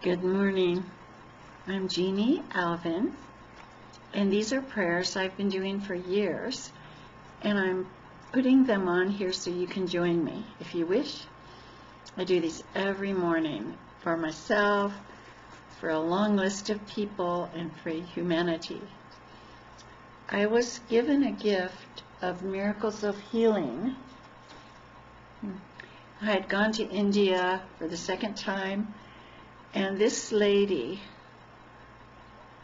Good morning. I'm Jeannie Alvin, and these are prayers I've been doing for years, and I'm putting them on here so you can join me if you wish. I do these every morning for myself, for a long list of people, and for humanity. I was given a gift of miracles of healing. I had gone to India for the second time, and this lady,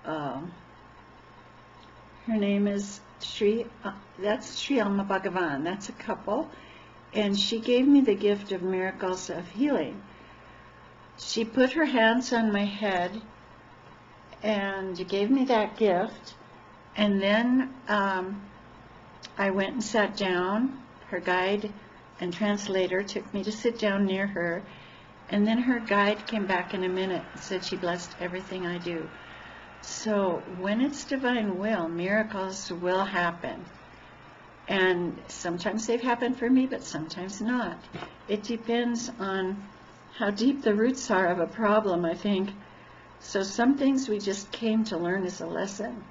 her name is that's Sri Alma Bhagavan, that's a couple, and she gave me the gift of miracles of healing. She put her hands on my head and gave me that gift, and then I went and sat down. Her guide and translator took me to sit down near her, and then her guide came back in a minute and said she blessed everything I do. So when it's divine will, miracles will happen. And sometimes they've happened for me, but sometimes not. It depends on how deep the roots are of a problem, I think. So some things we just came to learn as a lesson.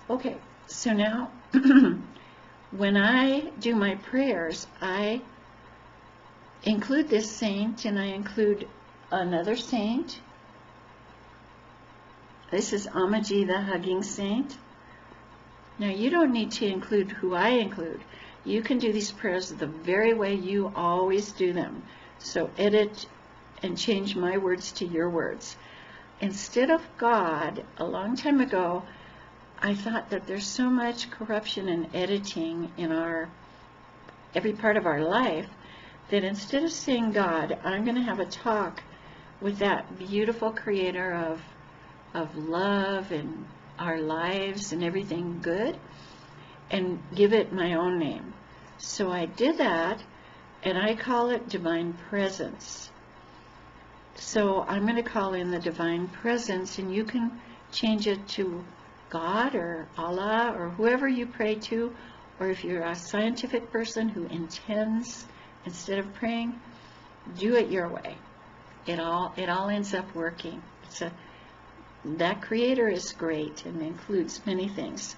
Okay, so now when I do my prayers, I include this saint, and I include another saint. This is Amaji, the hugging saint. Now, you don't need to include who I include. You can do these prayers the very way you always do them. So edit and change my words to your words. Instead of God, a long time ago, I thought that there's so much corruption and editing in every part of our life, that instead of saying God, I'm going to have a talk with that beautiful creator of love and our lives and everything good, and give it my own name. So I did that, and I call it Divine Presence. So I'm going to call in the Divine Presence, and you can change it to God or Allah or whoever you pray to, or if you're a scientific person who intends, instead of praying, do it your way. It all ends up working. That creator is great and includes many things.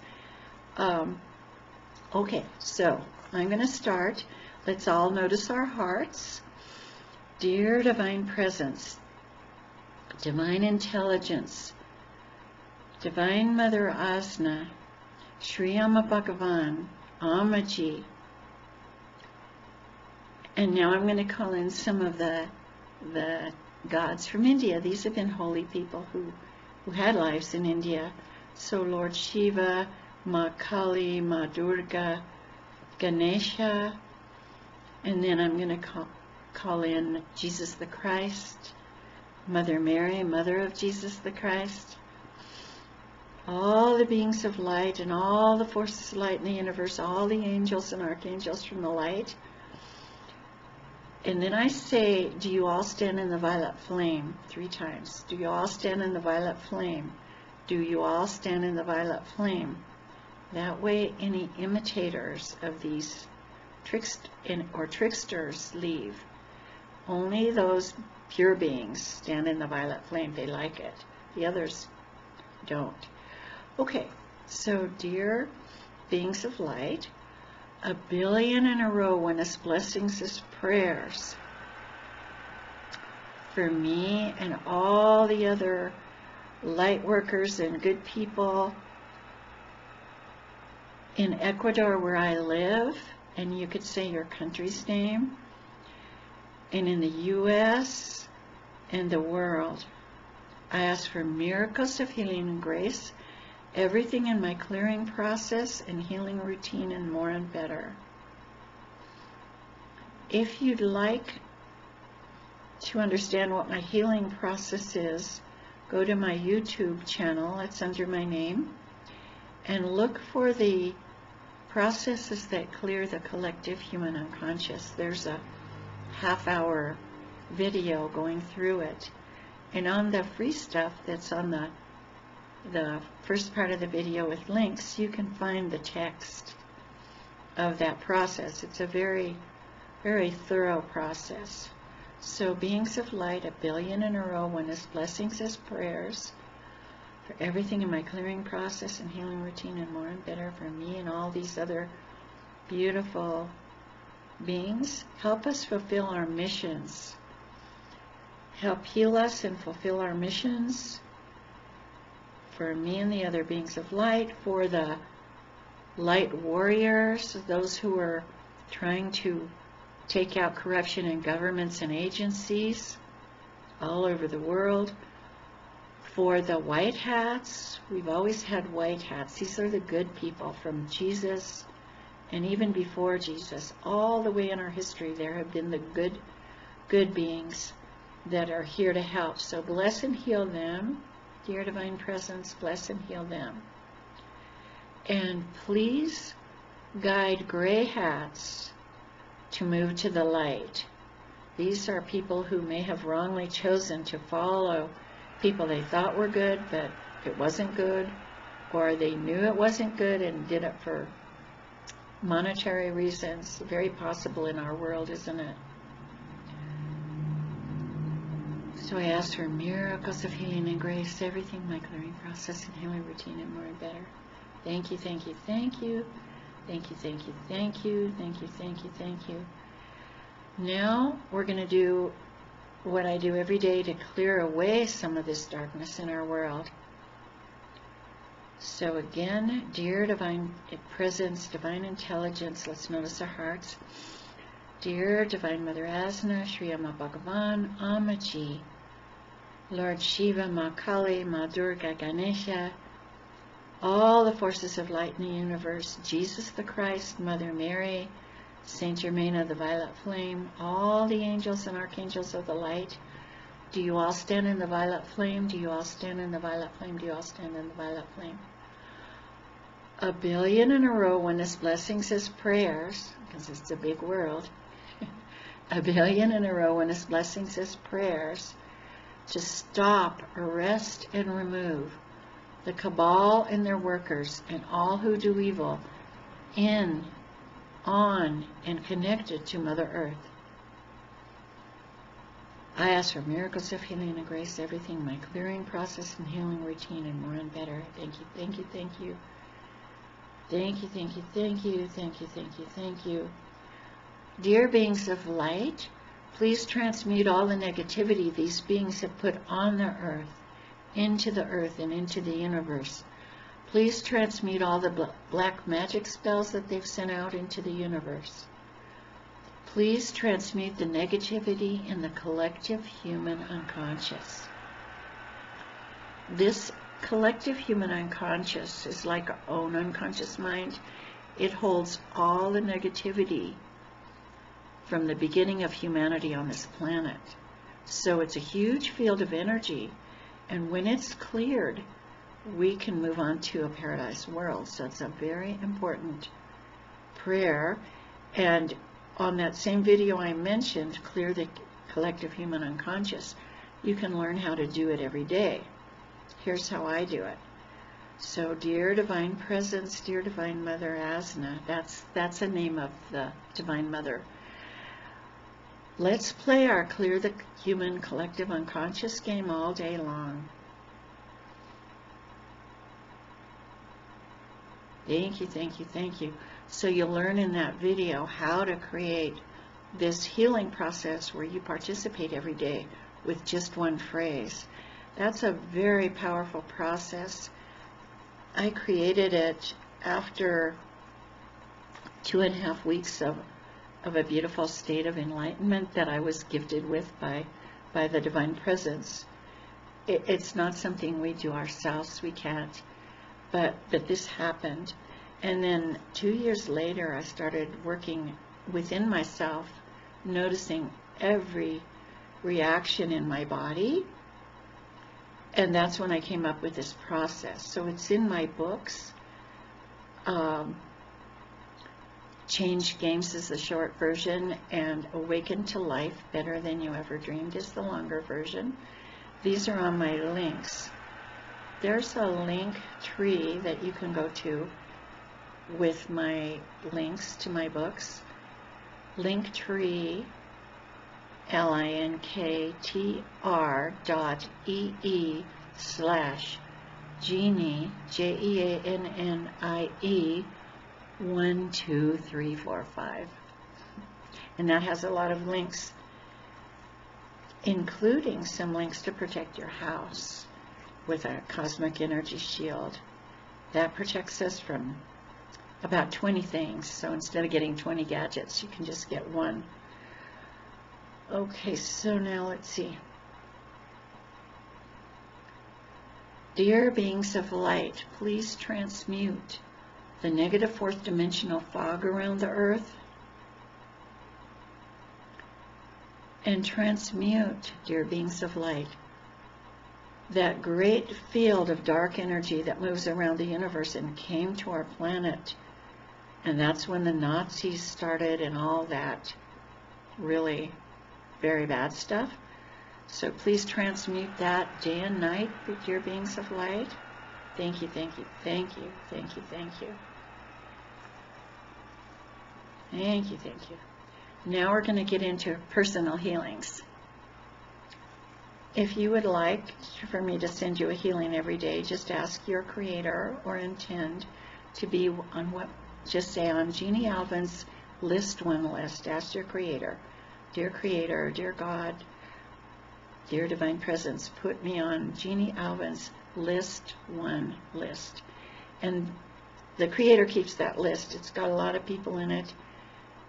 Okay, so I'm going to start. Let's all notice our hearts. Dear Divine Presence, Divine Intelligence, Divine Mother Asna, Sri Alma Bhagavan, Amaji. And now I'm going to call in some of the gods from India. These have been holy people who had lives in India. So Lord Shiva, Ma Kali, Ma Durga, Ganesha, and then I'm going to call in Jesus the Christ, Mother Mary, Mother of Jesus the Christ, all the beings of light and all the forces of light in the universe, all the angels and archangels from the light. And then I say, do you all stand in the violet flame? 3 times. Do you all stand in the violet flame? Do you all stand in the violet flame? That way any imitators of these tricksters leave. Only those pure beings stand in the violet flame. They like it. The others don't. Okay, so dear beings of light, 1 billion in a row win us blessings as prayers for me and all the other light workers and good people in Ecuador where I live, and you could say your country's name, and in the U.S. and the world. I ask for miracles of healing and grace, everything in my clearing process and healing routine, and more and better. If you'd like to understand what my healing process is, go to my YouTube channel, it's under my name, and look for the processes that clear the collective human unconscious. There's a half-hour video going through it. And on the free stuff that's on the first part of the video with links, you can find the text of that process. It's a very, very thorough process. So beings of light, 1 billion in a row, oneness, blessings as prayers for everything in my clearing process and healing routine, and more and better for me and all these other beautiful beings. Help us fulfill our missions. Help heal us and fulfill our missions for me and the other beings of light, for the light warriors, those who are trying to take out corruption in governments and agencies all over the world. For the white hats, we've always had white hats. These are the good people from Jesus, and even before Jesus, all the way in our history, there have been the good beings that are here to help. So bless and heal them, dear Divine Presence, bless and heal them. And please guide gray hats to move to the light. These are people who may have wrongly chosen to follow people they thought were good, but it wasn't good, or they knew it wasn't good and did it for monetary reasons. Very possible in our world, isn't it? So I ask for miracles of healing and grace, everything, my clearing process and healing routine, and more and better. Thank you, thank you, thank you. Thank you, thank you, thank you, thank you, thank you, thank you. Now we're going to do what I do every day to clear away some of this darkness in our world. So again, dear Divine Presence, Divine Intelligence, let's notice our hearts. Dear Divine Mother Asna, Sri Amma Bhagavan, Amaji, Lord Shiva, Ma Kali, Ma Durga, Ganesha, all the forces of light in the universe, Jesus the Christ, Mother Mary, Saint Germain of the Violet Flame, all the angels and archangels of the light. Do you all stand in the violet flame? Do you all stand in the violet flame? Do you all stand in the violet flame? 1 billion in a row, oneness, blessings as prayers, because it's a big world. 1 billion in a row, oneness, blessings as prayers to stop, arrest, and remove the cabal and their workers and all who do evil in, on, and connected to Mother Earth. I ask for miracles of healing and grace, everything, my clearing process and healing routine, and more and better. Thank you, thank you, thank you. Thank you, thank you, thank you, thank you, thank you, thank you. Dear beings of light, please transmute all the negativity these beings have put on the earth into the earth and into the universe. Please transmute all the black magic spells that they've sent out into the universe. Please transmute the negativity in the collective human unconscious. This collective human unconscious is like our own unconscious mind. It holds all the negativity from the beginning of humanity on this planet. So it's a huge field of energy, and when it's cleared, we can move on to a paradise world. So it's a very important prayer. And on that same video I mentioned, Clear the Collective Human Unconscious, you can learn how to do it every day. Here's how I do it. So, dear Divine Presence, dear Divine Mother Asna, that's the name of the Divine Mother. Let's play our Clear the Human Collective Unconscious game all day long. Thank you, thank you, thank you. So you'll learn in that video how to create this healing process where you participate every day with just one phrase. That's a very powerful process. I created it after 2.5 weeks of a beautiful state of enlightenment that I was gifted with by the Divine Presence. It's not something we do ourselves, we can't. But this happened. And then 2 years later, I started working within myself, noticing every reaction in my body. And that's when I came up with this process. So it's in my books. Change Games is the short version, and Awaken to Life, Better Than You Ever Dreamed is the longer version. These are on my links. There's a link tree that you can go to with my links to my books. Linktree linktr.ee/Jeannie, Jeannie 12345. And that has a lot of links, including some links to protect your house with a cosmic energy shield. That protects us from about 20 things. So instead of getting 20 gadgets, you can just get one. Okay, so now let's see. Dear beings of light, please transmute the negative fourth dimensional fog around the earth, and transmute, dear beings of light, that great field of dark energy that moves around the universe and came to our planet. And that's when the Nazis started and all that really very bad stuff. So please transmute that day and night, dear beings of light. Thank you, thank you, thank you, thank you, thank you. Thank you, thank you. Now we're going to get into personal healings. If you would like for me to send you a healing every day, just ask your Creator or intend to be on what, just say on Jeannie Alvin's list 1 list. Ask your Creator, dear God, dear Divine Presence, put me on Jeannie Alvin's list 1 list. And the Creator keeps that list. It's got a lot of people in it.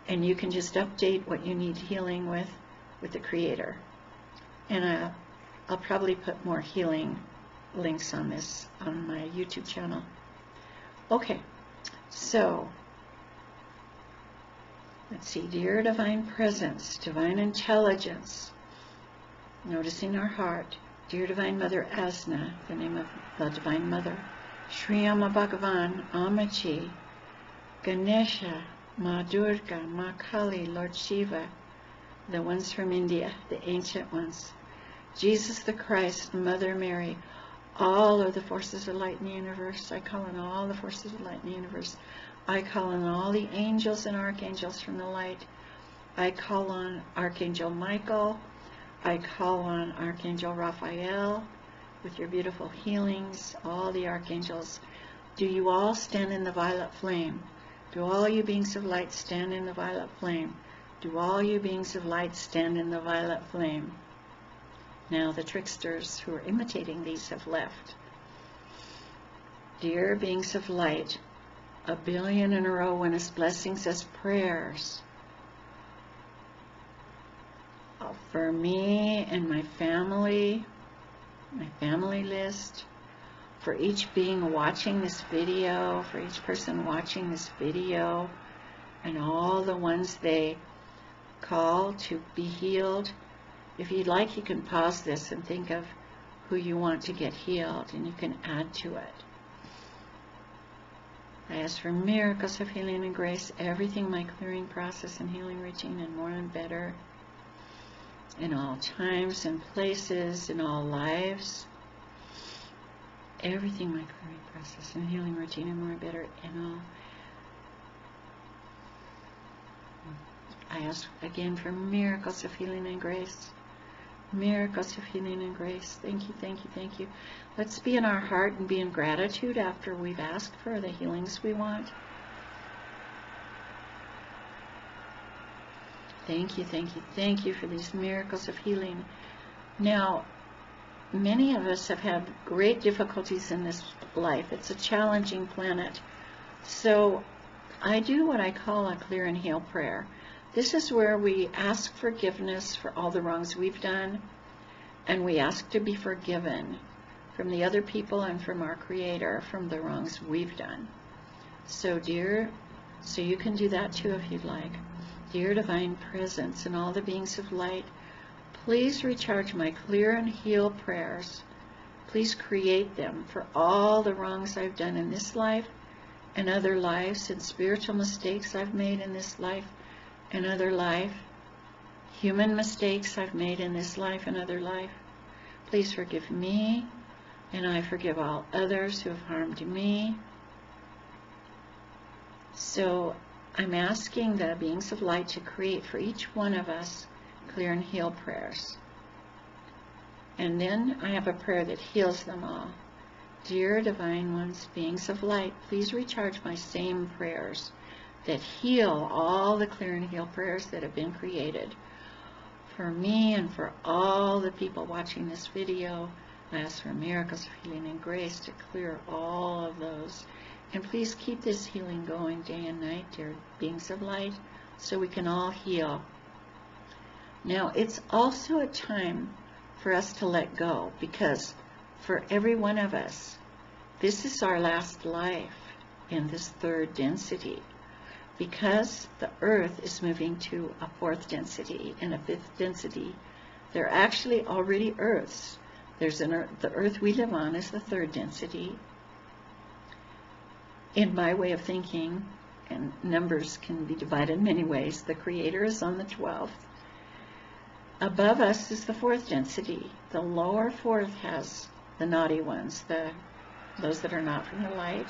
And you can just update what you need healing with the Creator. And I'll probably put more healing links on this on my YouTube channel. Okay, so let's see. Dear Divine Presence, Divine Intelligence, noticing our heart. Dear Divine Mother Asna, the name of the Divine Mother. Sri Amma Bhagavan, Amachi, Ganesha, Ma Durga, Ma Kali, Lord Shiva, the ones from India, the ancient ones. Jesus the Christ, Mother Mary, all of the forces of light in the universe. I call on all the forces of light in the universe. I call on all the angels and archangels from the light. I call on Archangel Michael. I call on Archangel Raphael with your beautiful healings, all the archangels. Do you all stand in the violet flame? Do all you beings of light stand in the violet flame? Do all you beings of light stand in the violet flame? Now the tricksters who are imitating these have left. Dear beings of light, 1 billion in a row when His blessings as prayers for me and my family list, for each being watching this video, for each person watching this video, and all the ones they call to be healed. If you'd like, you can pause this and think of who you want to get healed, and you can add to it. I ask for miracles of healing and grace, everything my clearing process and healing routine, and more and better, in all times and places, in all lives. Everything my clearing process and healing routine, and more and better, in all. I ask again for miracles of healing and grace. Miracles of healing and grace. Thank you, thank you, thank you. Let's be in our heart and be in gratitude after we've asked for the healings we want. Thank you, thank you, thank you for these miracles of healing. Now, many of us have had great difficulties in this life. It's a challenging planet. So I do what I call a clear and heal prayer. This is where we ask forgiveness for all the wrongs we've done, and we ask to be forgiven from the other people and from our Creator from the wrongs we've done. So you can do that too if you'd like. Dear Divine Presence and all the beings of light, please recharge my clear and heal prayers. Please create them for all the wrongs I've done in this life and other lives, and spiritual mistakes I've made in this life and other life, human mistakes I've made in this life and other life. Please forgive me, and I forgive all others who have harmed me. So I'm asking the beings of light to create for each one of us clear and heal prayers. And then I have a prayer that heals them all. Dear Divine Ones, beings of light, please recharge my same prayers that heal all the clear and heal prayers that have been created. For me and for all the people watching this video, I ask for miracles of healing and grace to clear all of those. And please keep this healing going day and night, dear beings of light, so we can all heal. Now, it's also a time for us to let go, because for every one of us, this is our last life in this third density, because the earth is moving to a fourth density and a fifth density. There are actually already earths. There's an earth, the earth we live on is the third density. In my way of thinking, and numbers can be divided many ways, the Creator is on the 12th. Above us is the fourth density. The lower fourth has the naughty ones, those that are not from the light.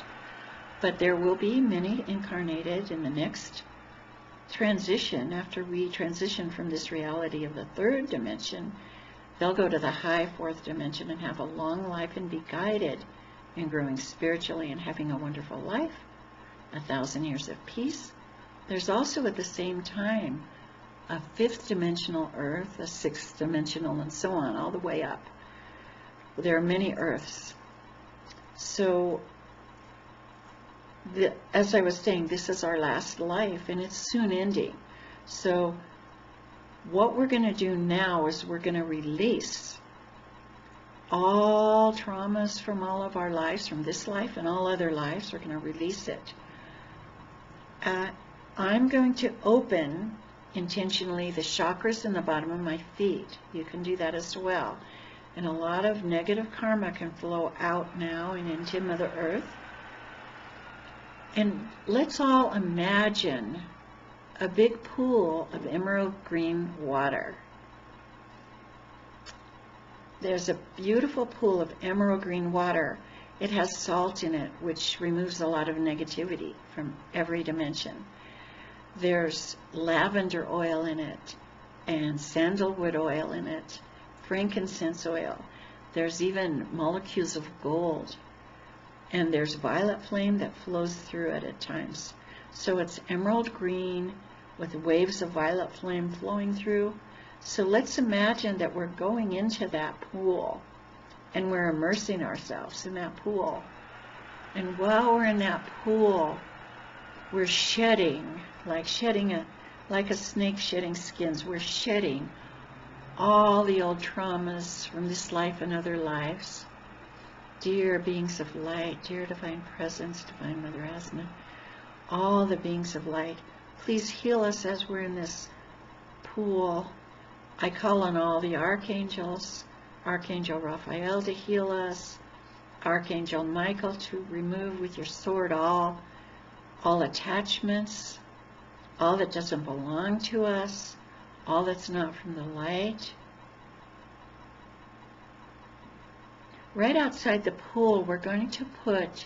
But there will be many incarnated in the next transition. After we transition from this reality of the third dimension, they'll go to the high fourth dimension and have a long life and be guided in growing spiritually and having a wonderful life, 1,000 years of peace. There's also at the same time a fifth dimensional earth, a sixth dimensional, and so on, all the way up. There are many earths. So, as I was saying, this is our last life, and it's soon ending. So, what we're going to do now is we're going to release all traumas from all of our lives, from this life and all other lives. We're going to release it. I'm going to open intentionally the chakras in the bottom of my feet. You can do that as well. And a lot of negative karma can flow out now and into Mother Earth. And let's all imagine a big pool of emerald green water. There's a beautiful pool of emerald green water. It has salt in it, which removes a lot of negativity from every dimension. There's lavender oil in it, and sandalwood oil in it, frankincense oil. There's even molecules of gold. And there's violet flame that flows through it at times. So it's emerald green with waves of violet flame flowing through. So let's imagine that we're going into that pool and we're immersing ourselves in that pool. And while we're in that pool, we're shedding, like a snake shedding skins. We're shedding all the old traumas from this life and other lives. Dear beings of light, dear Divine Presence, Divine Mother Asna, all the beings of light, please heal us as we're in this pool. I call on all the archangels, Archangel Raphael to heal us, Archangel Michael to remove with your sword all attachments, all that doesn't belong to us, all that's not from the light. Right outside the pool, we're going to put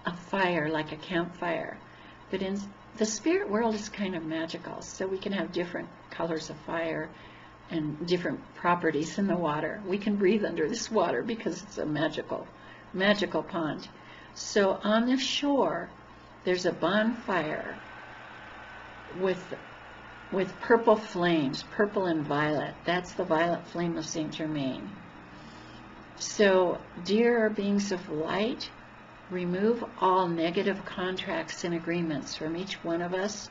a fire, like a campfire. But in the spirit world is kind of magical, so we can have different colors of fire and different properties in the water. We can breathe under this water because it's a magical pond. So on the shore, there's a bonfire with purple flames, purple and violet. That's the violet flame of Saint Germain. So, dear beings of light, remove all negative contracts and agreements from each one of us.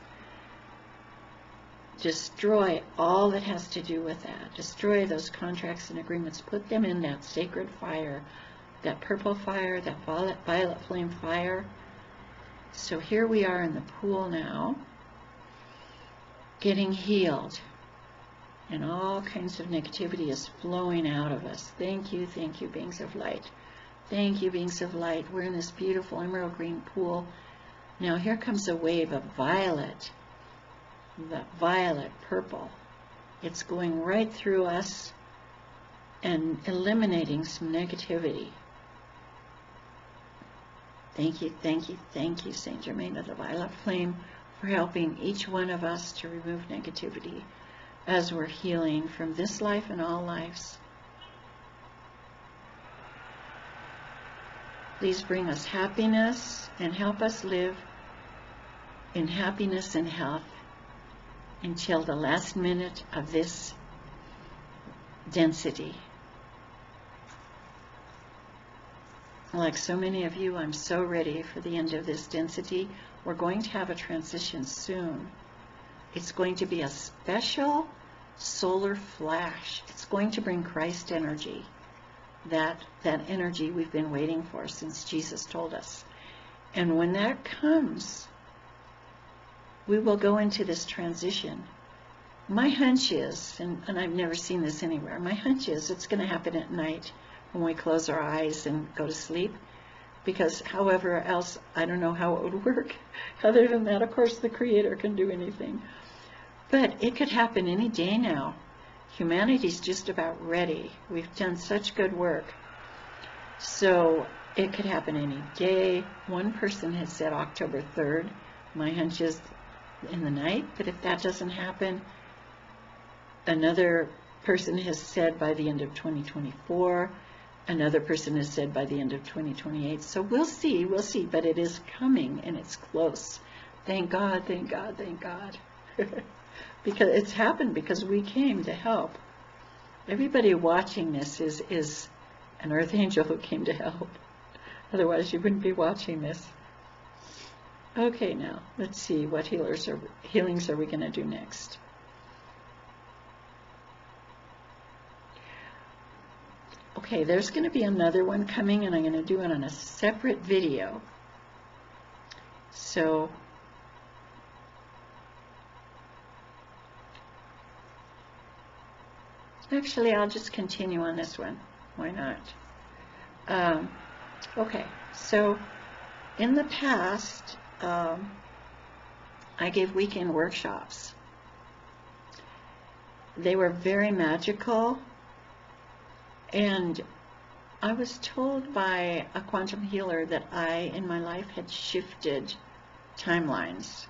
Destroy all that has to do with that. Destroy those contracts and agreements. Put them in that sacred fire, that purple fire, that violet flame fire. So here we are in the pool now, getting healed. And all kinds of negativity is flowing out of us. Thank you, beings of light. Thank you, beings of light. We're in this beautiful emerald green pool. Now here comes a wave of violet. The violet, purple. It's going right through us and eliminating some negativity. Thank you, Saint Germain of the Violet Flame, for helping each one of us to remove negativity as we're healing from this life and all lives. Please bring us happiness and help us live in happiness and health until the last minute of this density. Like so many of you, I'm so ready for the end of this density. We're going to have a transition soon. It's going to be a special solar flash. It's going to bring Christ energy, that energy we've been waiting for since Jesus told us. And when that comes, we will go into this transition. My hunch is, and I've never seen this anywhere, my hunch is it's going to happen at night when we close our eyes and go to sleep, because however else, I don't know how it would work. Other than that, of course, the Creator can do anything. But it could happen any day now. Humanity's just about ready. We've done such good work. So it could happen any day. One person has said October 3rd. My hunch is in the night, but if that doesn't happen, another person has said by the end of 2024. Another person has said by the end of 2028. So we'll see, but it is coming and it's close. Thank God, thank God, thank God. Because it's happened because we came to help. Everybody watching this is an earth angel who came to help. Otherwise you wouldn't be watching this. Okay, now let's see what healings are we going to do next. Okay, there's going to be another one coming, and I'm going to do it on a separate video. So actually, I'll just continue on this one. Why not? Okay, so in the past, I gave weekend workshops. They were very magical, and I was told by a quantum healer that I, in my life, had shifted timelines.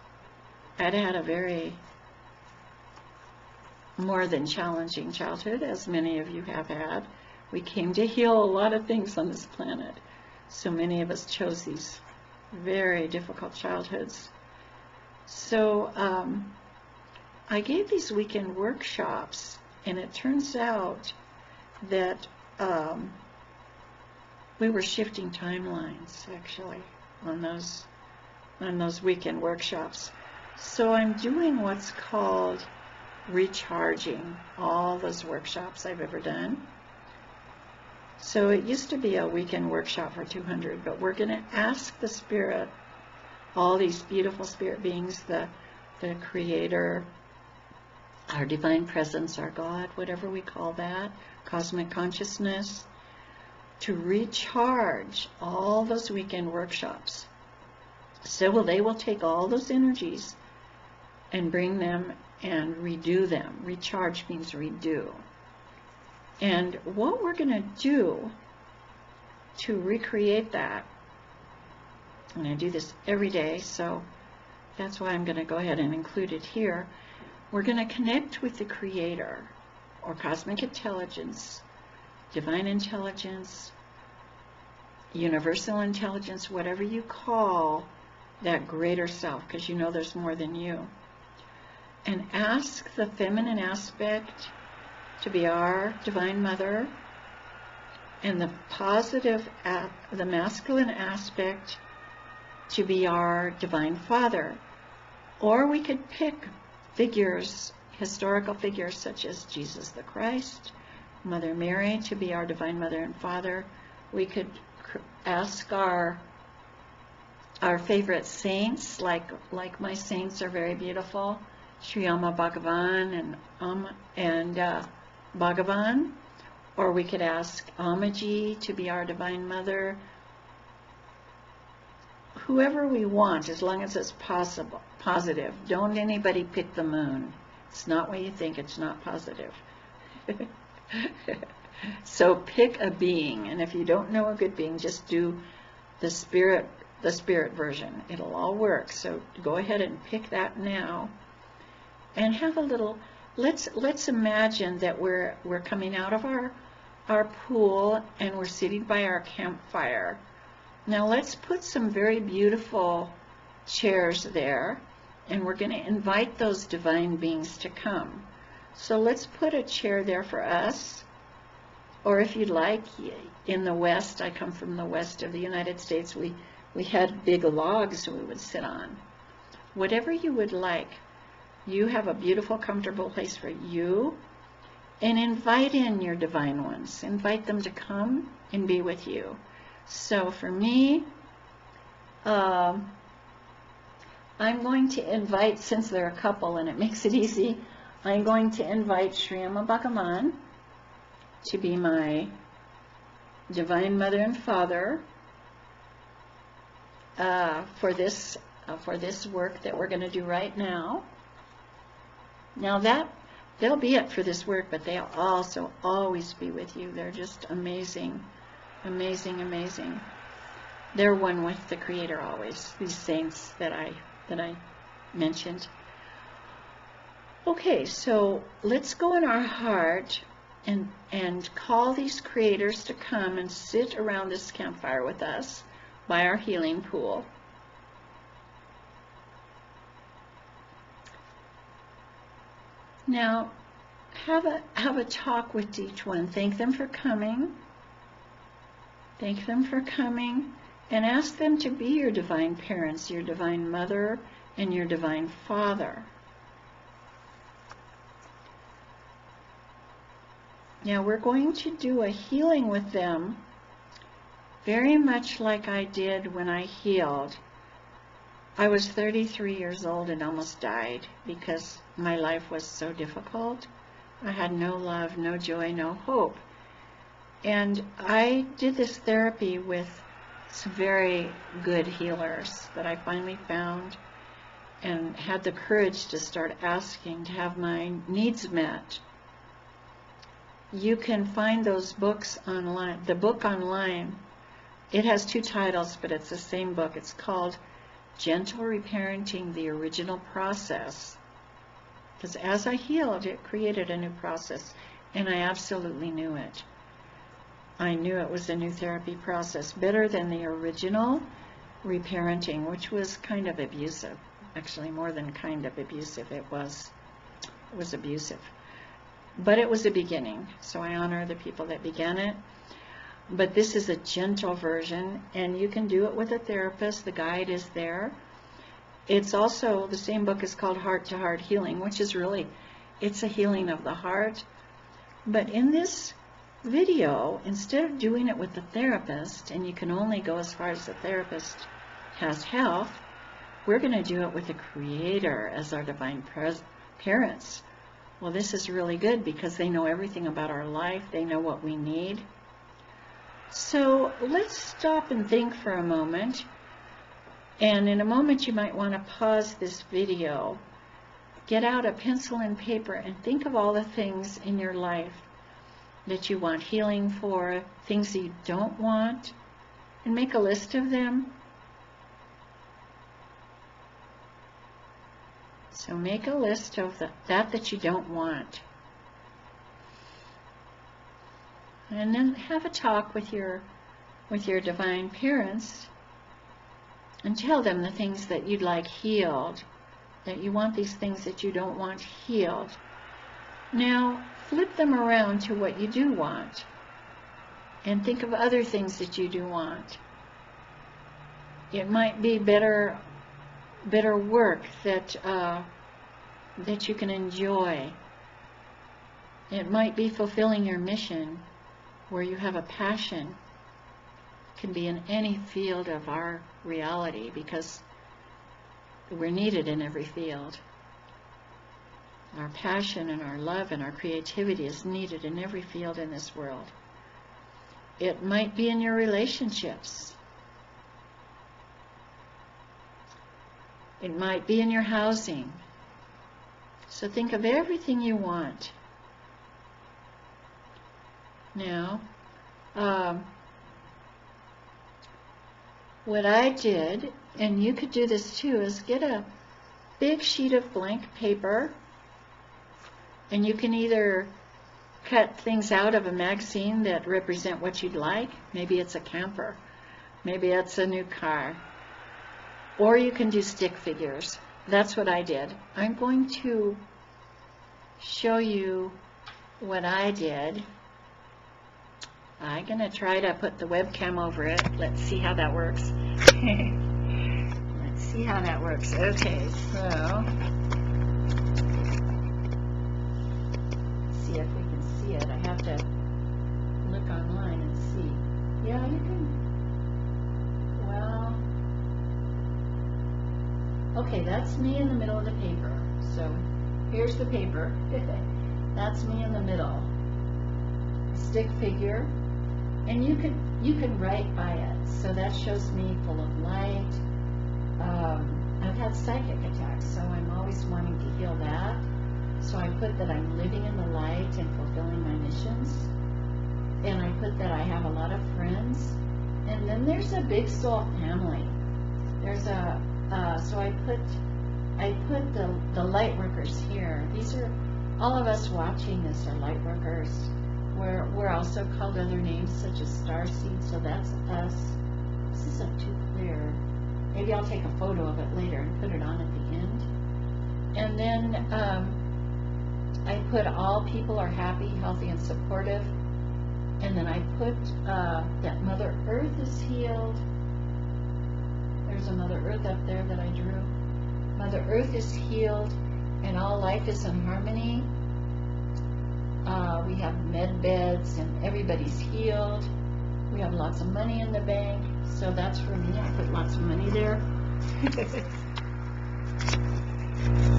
I'd had a very more than challenging childhood, as many of you have had. We came to heal a lot of things on this planet. So many of us chose these very difficult childhoods. So I gave these weekend workshops, and it turns out that we were shifting timelines, actually, on those weekend workshops. So I'm doing what's called recharging all those workshops I've ever done. So it used to be a weekend workshop for 200, but we're going to ask the Spirit, all these beautiful spirit beings, the Creator, our divine presence, our God, whatever we call that, cosmic consciousness, to recharge all those weekend workshops. So they will take all those energies and bring them and redo them. Recharge means redo. And what we're going to do to recreate that, and I do this every day, so that's why I'm going to go ahead and include it here. We're going to connect with the Creator, or cosmic intelligence, divine intelligence, universal intelligence, whatever you call that greater self, because you know there's more than you. And ask the feminine aspect to be our Divine Mother, and the the masculine aspect to be our Divine Father. Or we could pick figures, historical figures such as Jesus the Christ, Mother Mary to be our Divine Mother and Father. We could ask our favorite saints, like my saints are very beautiful, Sri Amma Bhagavan and Bhagavan. Or we could ask Amaji to be our Divine Mother. Whoever we want, as long as it's positive. Don't anybody pick the moon. It's not what you think. It's not positive. So pick a being, and if you don't know a good being, just do the spirit version. It'll all work. So go ahead and pick that now, and have a little let's imagine that we're coming out of our pool and we're sitting by our campfire. Now let's put some very beautiful chairs there, and we're going to invite those divine beings to come. So let's put a chair there for us, or if you'd like, in the West, I come from the West of the United States, we had big logs we would sit on. Whatever you would like, you have a beautiful, comfortable place for you, and invite in your divine ones. Invite them to come and be with you. So for me, I'm going to invite, since they're a couple and it makes it easy, I'm going to invite Sri Amma Bhagavan to be my Divine Mother and Father for this work that we're going to do right now. Now they'll be it for this work, but they'll also always be with you. They're just amazing, amazing, amazing. They're one with the Creator always, these saints that I mentioned. Okay, so let's go in our heart and call these creators to come and sit around this campfire with us by our healing pool. Now, have a talk with each one. Thank them for coming. Thank them for coming, and ask them to be your divine parents, your divine mother, and your divine father. Now we're going to do a healing with them, very much like I did when I healed. I was 33 years old and almost died because my life was so difficult. I had no love, no joy, no hope. And I did this therapy with some very good healers that I finally found and had the courage to start asking to have my needs met. You can find those books online. The book online, it has two titles, but it's the same book. It's called Gentle Reparenting, the Original Process. Because as I healed, it created a new process, and I absolutely knew it. I knew it was a new therapy process, better than the original reparenting, which was kind of abusive. Actually, more than kind of abusive, it was abusive. But it was a beginning, so I honor the people that began it. But this is a gentle version, and you can do it with a therapist. The guide is there. It's also, the same book is called Heart to Heart Healing, which is really, it's a healing of the heart. But in this video, instead of doing it with the therapist, and you can only go as far as the therapist has health, we're going to do it with the Creator as our divine parents. Well, this is really good because they know everything about our life. They know what we need. So let's stop and think for a moment. And in a moment, you might want to pause this video, get out a pencil and paper, and think of all the things in your life that you want healing for, things that you don't want, and make a list of them. So make a list of that you don't want. And then have a talk with your divine parents and tell them the things that you'd like healed, that you want these things that you don't want healed. Now, flip them around to what you do want and think of other things that you do want. It might be better work that you can enjoy. It might be fulfilling your mission where you have a passion. It can be in any field of our reality because we're needed in every field. Our passion and our love and our creativity is needed in every field in this world. It might be in your relationships. It might be in your housing. So think of everything you want. Now, what I did, and you could do this too, is get a big sheet of blank paper And you can either cut things out of a magazine that represent what you'd like. Maybe it's a camper. Maybe it's a new car. Or you can do stick figures. That's what I did. I'm going to show you what I did. I'm going to try to put the webcam over it. Let's see how that works. Let's see how that works. Okay, so see if we can see it. I have to look online and see. Yeah, you can. Well, okay, that's me in the middle of the paper. So here's the paper. That's me in the middle. Stick figure. And you can write by it. So that shows me full of light. I've had psychic attacks, so I'm always wanting to heal that. So I put that I'm living in the light and fulfilling my missions. And I put that I have a lot of friends. And then there's a big soul family. There's a so I put the light workers here. These are all of us watching this are light workers. We're also called other names such as starseed, so that's us. This isn't too clear. Maybe I'll take a photo of it later and put it on at the end. And then I put all people are happy, healthy, and supportive. And then I put that Mother Earth is healed. There's a Mother Earth up there that I drew. Mother Earth is healed, and all life is in harmony. We have med beds, and everybody's healed. We have lots of money in the bank, so that's for me. I put lots of money there.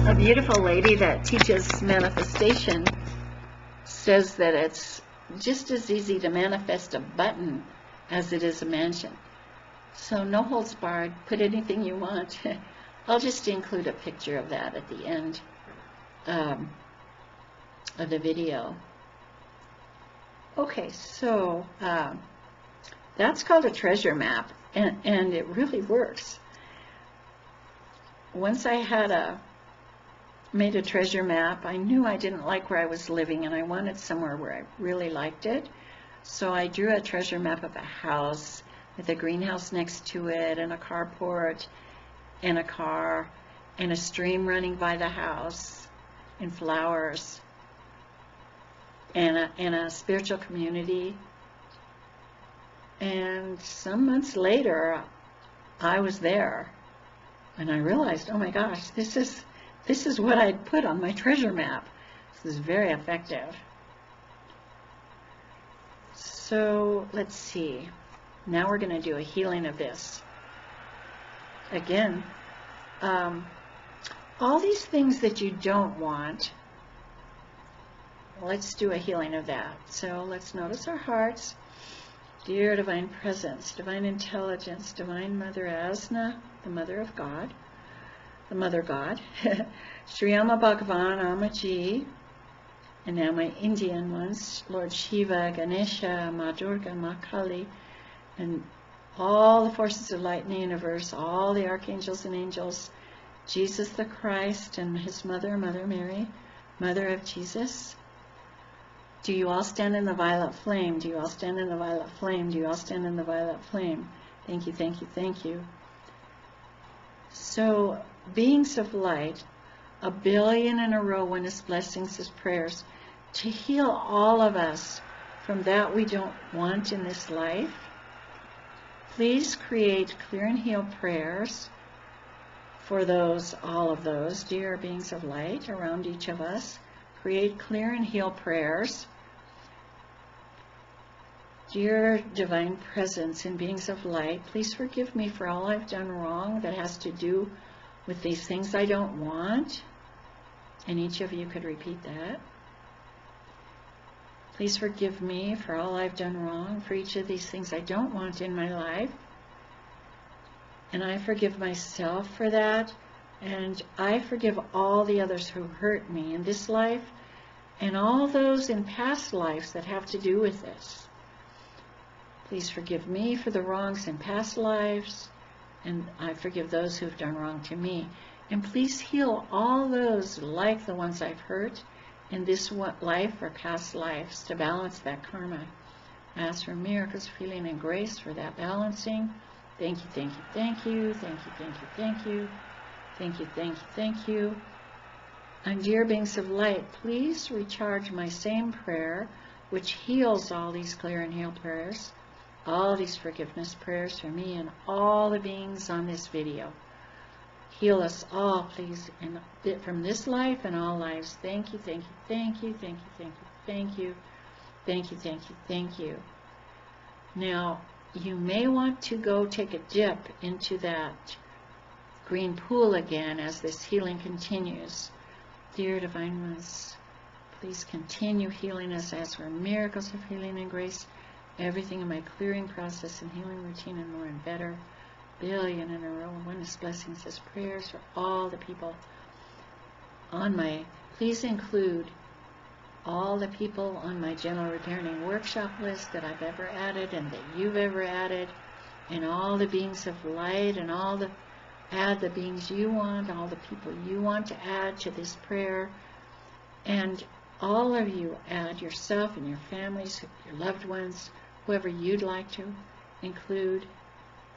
A beautiful lady that teaches manifestation says that it's just as easy to manifest a button as it is a mansion. So no holds barred. Put anything you want. I'll just include a picture of that at the end of the video. Okay, so that's called a treasure map, and it really works. Once I had made a treasure map, I knew I didn't like where I was living, and I wanted somewhere where I really liked it. So I drew a treasure map of a house with a greenhouse next to it, and a carport, and a car, and a stream running by the house, and flowers, and a spiritual community. And some months later, I was there, and I realized, oh my gosh, this is what I'd put on my treasure map. This is very effective. So let's see. Now we're going to do a healing of this. Again, all these things that you don't want, let's do a healing of that. So let's notice our hearts. Dear Divine Presence, Divine Intelligence, Divine Mother Asna, the Mother of God, the Mother God, Sri Amma Bhagavan, Amaji, and now my Indian ones, Lord Shiva, Ganesha, Ma Durga, Ma Kali, and all the forces of light in the universe, all the archangels and angels, Jesus the Christ and his mother, Mother Mary, Mother of Jesus. Do you all stand in the violet flame? Do you all stand in the violet flame? Do you all stand in the violet flame? Thank you, thank you, thank you. So, beings of light, 1 billion in a row, oneness blessings as prayers, to heal all of us from that we don't want in this life. Please create clear and heal prayers for those, all of those, dear beings of light around each of us. Create clear and heal prayers. Dear Divine Presence and beings of light, please forgive me for all I've done wrong that has to do with these things I don't want. And each of you could repeat that. Please forgive me for all I've done wrong, for each of these things I don't want in my life. And I forgive myself for that. And I forgive all the others who hurt me in this life and all those in past lives that have to do with this. Please forgive me for the wrongs in past lives, and I forgive those who have done wrong to me. And please heal all those like the ones I've hurt in this life or past lives to balance that karma. I ask for miracles of healing and grace for that balancing. Thank you, thank you, thank you, thank you, thank you, thank you, thank you, thank you, thank you. And dear beings of light, please recharge my same prayer, which heals all these clear and heal prayers, all these forgiveness prayers for me and all the beings on this video. Heal us all, please, and from this life and all lives. Thank you, thank you, thank you, thank you, thank you, thank you, thank you, thank you, thank you. Now, you may want to go take a dip into that green pool again as this healing continues. Dear Divine Ones, please continue healing us as for miracles of healing and grace, everything in my clearing process and healing routine and more and better. Billion in a row, oneness blessings as prayers for all the people on my, please include all the people on my Gentle Reparenting workshop list that I've ever added and that you've ever added, and all the beings of light, and add the beings you want, all the people you want to add to this prayer, and all of you add yourself and your families, your loved ones, whoever you'd like to include.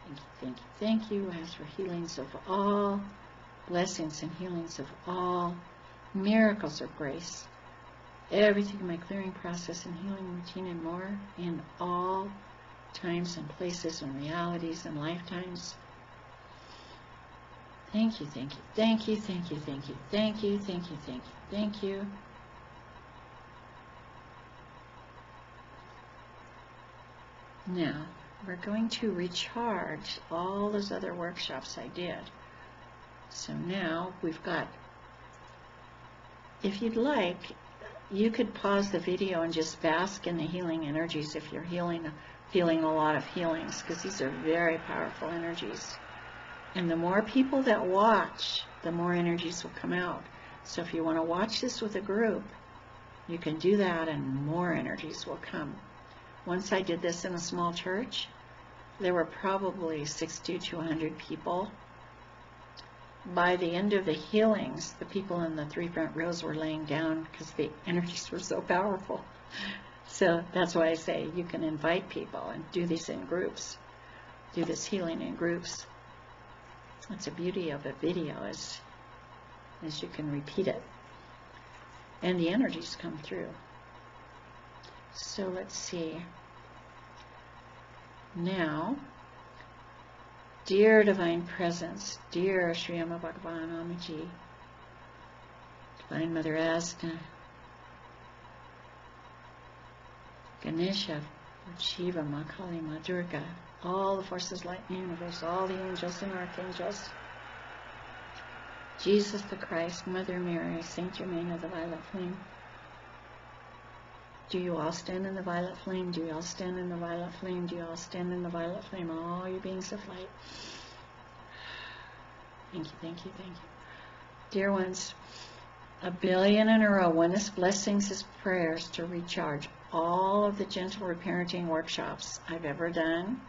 Thank you, thank you, thank you. I ask for healings of all, blessings and healings of all, miracles of grace, everything in my clearing process and healing routine and more, in all times and places and realities and lifetimes. Thank you, thank you, thank you, thank you, thank you, thank you, thank you, thank you, thank you. Now, we're going to recharge all those other workshops I did. So now we've got, if you'd like, you could pause the video and just bask in the healing energies if you're feeling a lot of healings, because these are very powerful energies. And the more people that watch, the more energies will come out. So if you want to watch this with a group, you can do that and more energies will come. Once I did this in a small church, there were probably 60 to 100 people. By the end of the healings, the people in the 3 front rows were laying down because the energies were so powerful. So that's why I say you can invite people and do this in groups. Do this healing in groups. That's the beauty of a video, is you can repeat it. And the energies come through. So let's see. Now, dear Divine Presence, dear Sri Amma Bhagavan Amaji, Divine Mother Asna, Ganesha, Shiva, Ma Kali, Ma Durga, all the forces light in the universe, all the angels and archangels, Jesus the Christ, Mother Mary, Saint Germain of the Violet Flame. Do you all stand in the violet flame? Do you all stand in the violet flame? Do you all stand in the violet flame? All you beings of light. Thank you, thank you, thank you. Dear ones, 1 billion in a row, oneness blessings as prayers to recharge all of the Gentle Reparenting workshops I've ever done,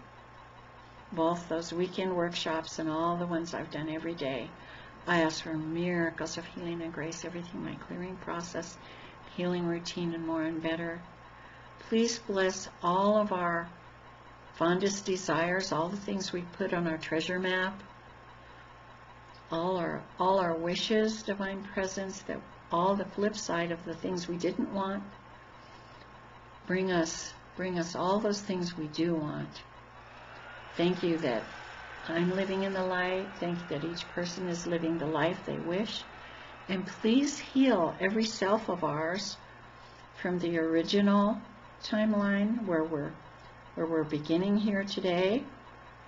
both those weekend workshops and all the ones I've done every day. I ask for miracles of healing and grace, everything in my clearing process, healing routine, and more and better. Please bless all of our fondest desires, all the things we put on our treasure map, all our wishes, Divine Presence, that all the flip side of the things we didn't want. Bring us all those things we do want. Thank you that I'm living in the light. Thank you that each person is living the life they wish. And please heal every self of ours from the original timeline where we're beginning here today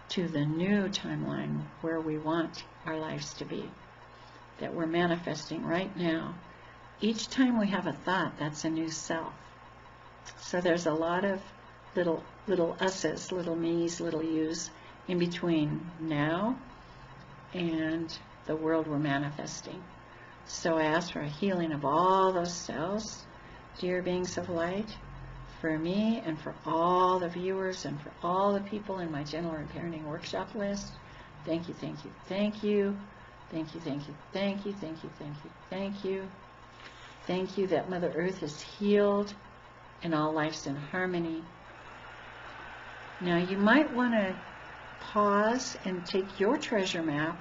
to the new timeline where we want our lives to be, that we're manifesting right now. Each time we have a thought, that's a new self. So there's a lot of little us's, little me's, little you's in between now and the world we're manifesting. So I ask for a healing of all those cells, dear beings of light, for me and for all the viewers and for all the people in my Gentle Reparenting workshop list. Thank you, thank you, thank you. Thank you, thank you, thank you, thank you, thank you, thank you. Thank you that Mother Earth is healed and all life's in harmony. Now you might want to pause and take your treasure map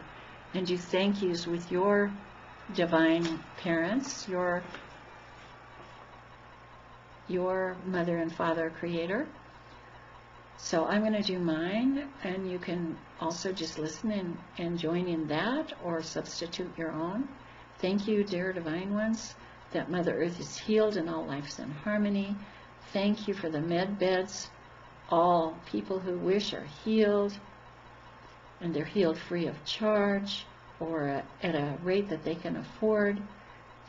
and do thank yous with your divine parents, your mother and father creator. So I'm going to do mine, and you can also just listen and join in that or substitute your own. Thank you, dear divine ones, that Mother Earth is healed and all life's in harmony. Thank you for the med beds. All people who wish are healed, and they're healed free of charge or at a rate that they can afford.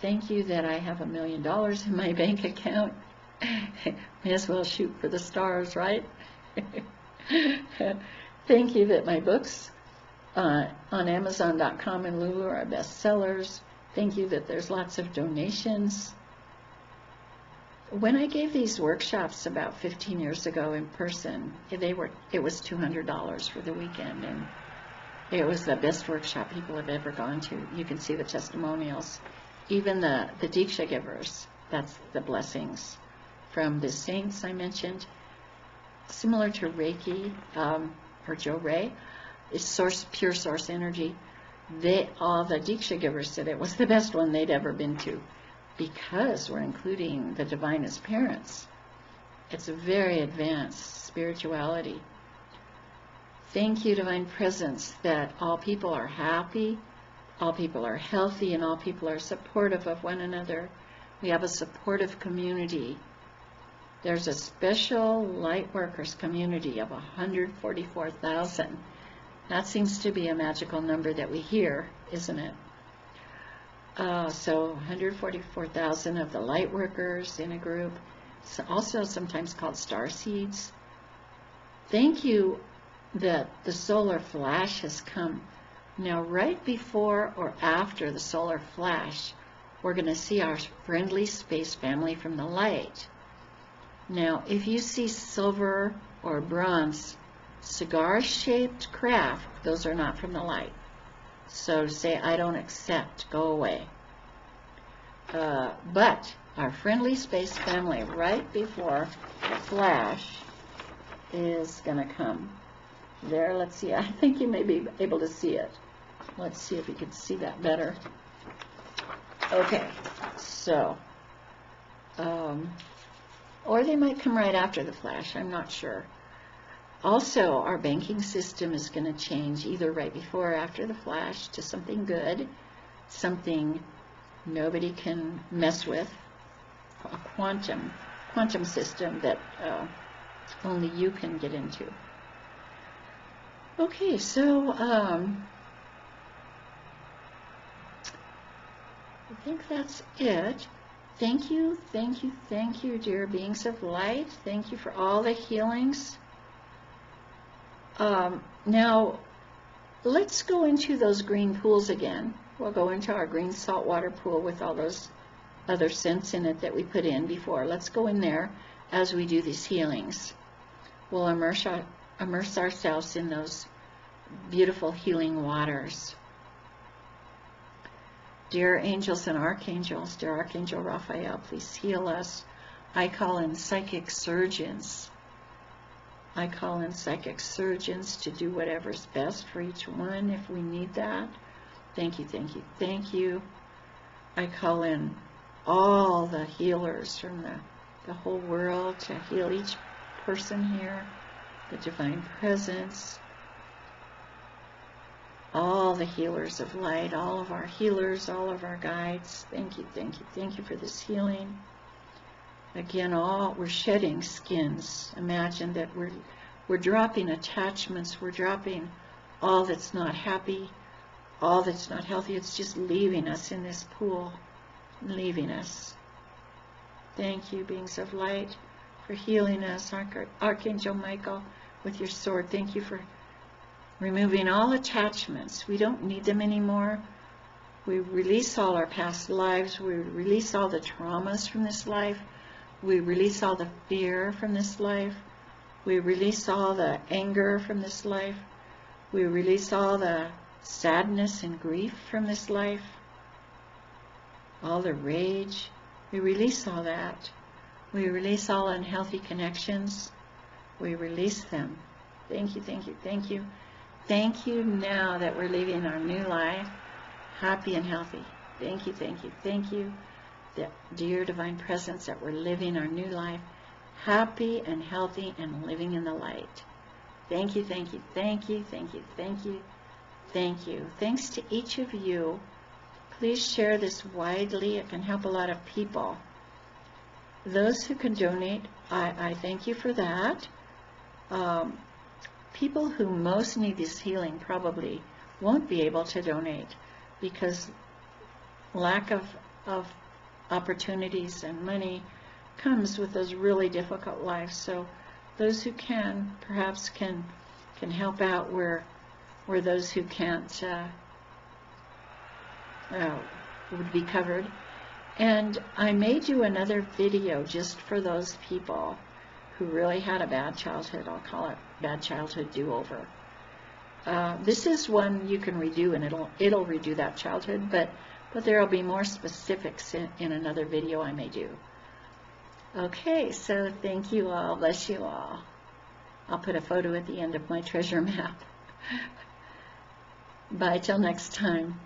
Thank you that I have $1 million in my bank account. May as well shoot for the stars, right? Thank you that my books on Amazon.com and Lulu are bestsellers. Thank you that there's lots of donations. When I gave these workshops about 15 years ago in person, it was $200 for the weekend, and it was the best workshop people have ever gone to. You can see the testimonials. Even the Diksha givers, that's the blessings from the saints I mentioned. Similar to Reiki or Joe Ray, is pure source energy. All the Diksha givers said it was the best one they'd ever been to, because we're including the divine as parents. It's a very advanced spirituality. Thank you, Divine Presence, that all people are happy, all people are healthy, and all people are supportive of one another. We have a supportive community. There's a special light workers community of 144,000. That seems to be a magical number that we hear, isn't it? So 144,000 of the light workers in a group, it's also sometimes called star seeds. Thank you that the solar flash has come. Now, right before or after the solar flash, we're going to see our friendly space family from the light. Now, if you see silver or bronze cigar-shaped craft, those are not from the light. So say, I don't accept, go away. But our friendly space family right before the flash is going to come. There, let's see. I think you may be able to see it. Let's see if you can see that better. Okay, so, or they might come right after the flash, I'm not sure. Also, our banking system is going to change either right before or after the flash to something good, something nobody can mess with, a quantum system that only you can get into. Okay, so I think that's it. Thank you, thank you, thank you, dear beings of light. Thank you for all the healings. Now, let's go into those green pools again. We'll go into our green saltwater pool with all those other scents in it that we put in before. Let's go in there as we do these healings. We'll immerse ourselves in those beautiful healing waters. Dear angels and archangels, dear Archangel Raphael, please heal us. I call in psychic surgeons. I call in psychic surgeons to do whatever's best for each one if we need that. Thank you, thank you, thank you. I call in all the healers from the whole world to heal each person here, the divine presence, all the healers of light, all of our healers, all of our guides. Thank you, thank you, thank you for this healing. Again, we're shedding skins. Imagine that we're dropping attachments. We're dropping all that's not happy, all that's not healthy. It's just leaving us in this pool, leaving us. Thank you, beings of light, for healing us. Archangel Michael, with your sword, thank you for removing all attachments. We don't need them anymore. We release all our past lives. We release all the traumas from this life. We release all the fear from this life. We release all the anger from this life. We release all the sadness and grief from this life. All the rage. We release all that. We release all unhealthy connections. We release them. Thank you, thank you, thank you. Thank you now that we're living our new life, happy and healthy. Thank you, thank you, thank you. The dear Divine Presence, that we're living our new life, happy and healthy and living in the light. Thank you, thank you, thank you, thank you, thank you, thank you. Thanks to each of you. Please share this widely. It can help a lot of people. Those who can donate, I thank you for that. People who most need this healing probably won't be able to donate because lack of opportunities and money comes with those really difficult lives. So those who can perhaps can help out where those who can't would be covered. And I may do another video just for those people who really had a bad childhood. I'll call it Bad Childhood Do-Over. This is one you can redo, and it'll redo that childhood, but there will be more specifics in another video I may do. Okay, so thank you all. Bless you all. I'll put a photo at the end of my treasure map. Bye till next time.